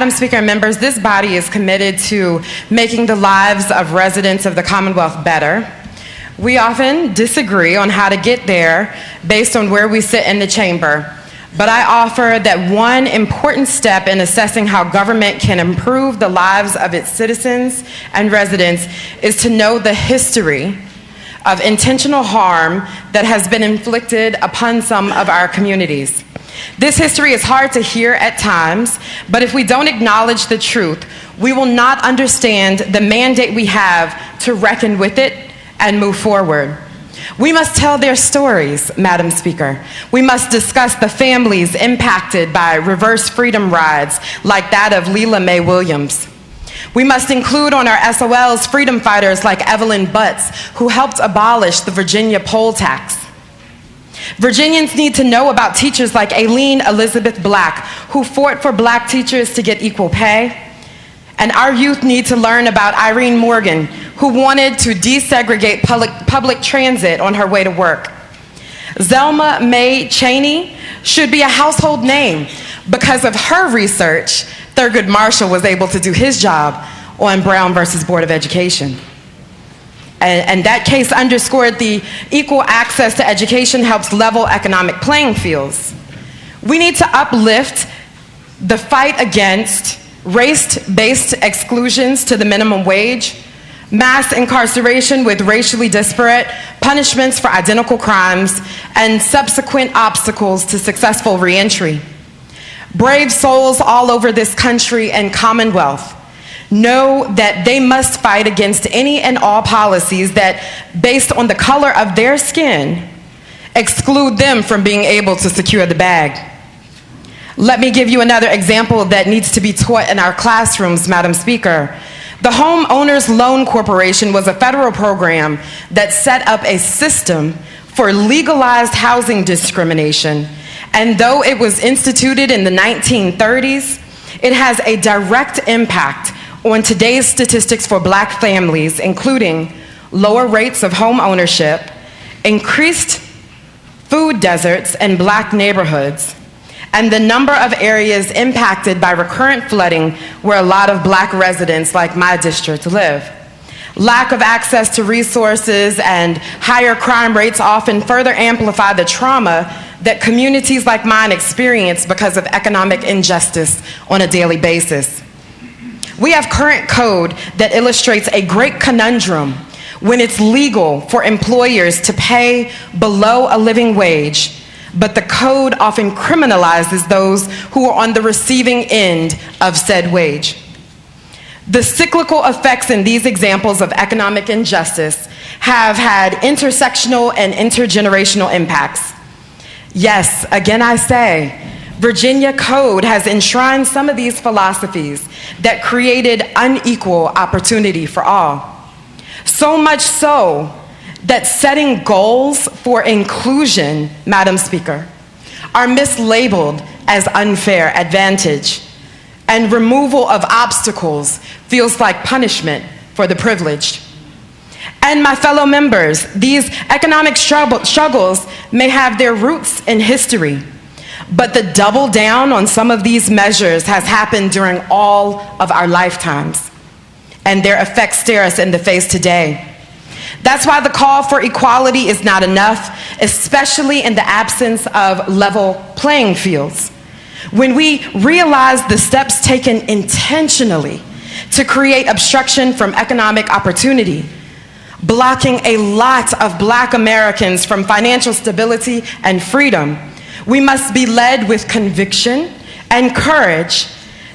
Madam Speaker and members, this body is committed to making the lives of residents of the Commonwealth better. We often disagree on how to get there based on where we sit in the chamber, but I offer that one important step in assessing how government can improve the lives of its citizens and residents is to know the history of intentional harm that has been inflicted upon some of our communities. This history is hard to hear at times, but if we don't acknowledge the truth, we will not understand the mandate we have to reckon with it and move forward. We must tell their stories, Madam Speaker. We must discuss the families impacted by reverse freedom rides like that of Leela Mae Williams. We must include on our SOLs freedom fighters like Evelyn Butts, who helped abolish the Virginia poll tax. Virginians need to know about teachers like Aileen Elizabeth Black, who fought for Black teachers to get equal pay. And our youth need to learn about Irene Morgan, who wanted to desegregate public transit on her way to work. Zelma Mae Cheney should be a household name because of her research. Thurgood Marshall was able to do his job on Brown versus Board of Education. And that case underscored the equal access to education helps level economic playing fields. We need to uplift the fight against race-based exclusions to the minimum wage, mass incarceration with racially disparate punishments for identical crimes, and subsequent obstacles to successful reentry. Brave souls all over this country and Commonwealth know that they must fight against any and all policies that, based on the color of their skin, exclude them from being able to secure the bag. Let me give you another example that needs to be taught in our classrooms, Madam Speaker. The Homeowners Loan Corporation was a federal program that set up a system for legalized housing discrimination. And though it was instituted in the 1930s, it has a direct impact on today's statistics for Black families, including lower rates of home ownership, increased food deserts in Black neighborhoods, and the number of areas impacted by recurrent flooding where a lot of Black residents like my district live. Lack of access to resources and higher crime rates often further amplify the trauma that communities like mine experience because of economic injustice on a daily basis. We have current code that illustrates a great conundrum when it's legal for employers to pay below a living wage, but the code often criminalizes those who are on the receiving end of said wage. The cyclical effects in these examples of economic injustice have had intersectional and intergenerational impacts. Yes, again I say, Virginia Code has enshrined some of these philosophies that created unequal opportunity for all. So much so that setting goals for inclusion, Madam Speaker, are mislabeled as unfair advantage, and removal of obstacles feels like punishment for the privileged. And my fellow members, these economic struggles may have their roots in history, but the double down on some of these measures has happened during all of our lifetimes, and their effects stare us in the face today. That's why the call for equality is not enough, especially in the absence of level playing fields. When we realize the steps taken intentionally to create obstruction from economic opportunity, blocking a lot of Black Americans from financial stability and freedom, we must be led with conviction and courage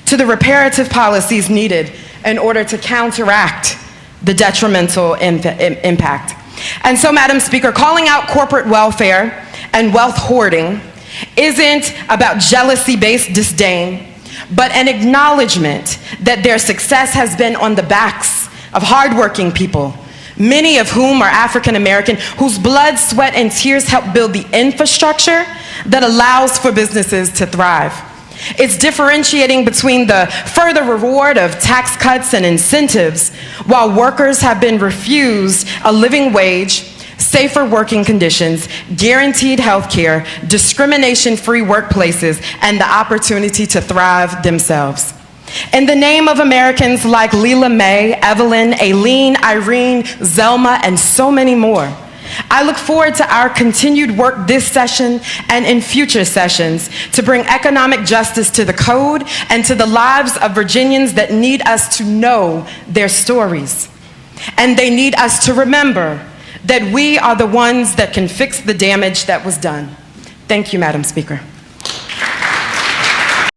to the reparative policies needed in order to counteract the detrimental impact. And so, Madam Speaker, calling out corporate welfare and wealth hoarding isn't about jealousy-based disdain, but an acknowledgement that their success has been on the backs of hardworking people, many of whom are African American, whose blood, sweat, and tears help build the infrastructure that allows for businesses to thrive. It's differentiating between the further reward of tax cuts and incentives while workers have been refused a living wage, safer working conditions, guaranteed health care, discrimination-free workplaces, and the opportunity to thrive themselves. In the name of Americans like Leela Mae, Evelyn, Aileen, Irene, Zelma, and so many more, I look forward to our continued work this session and in future sessions to bring economic justice to the code and to the lives of Virginians that need us to know their stories. And they need us to remember that we are the ones that can fix the damage that was done. Thank you, Madam Speaker.